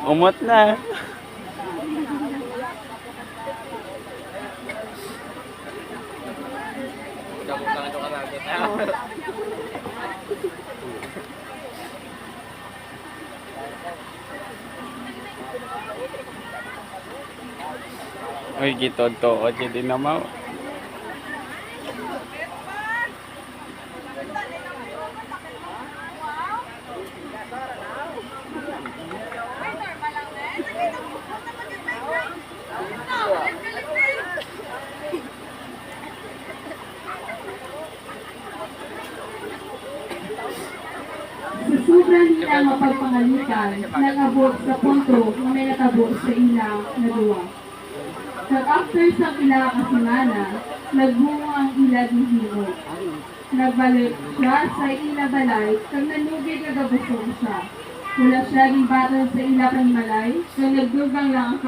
Umot na. Uy, gitod-tood yun din naman. Sa sobrang hina mapagpangalitan, nag-abot sa punto na may natabo sa ilang na duwa. Nag-after sa ila kasimana, nagbunga ang ila ng himo. Nagbalik siya sa ila balay, kang nanugid na gabusog siya. Wala siya rin batang sa ila panimalay, kang nagdugang lang ang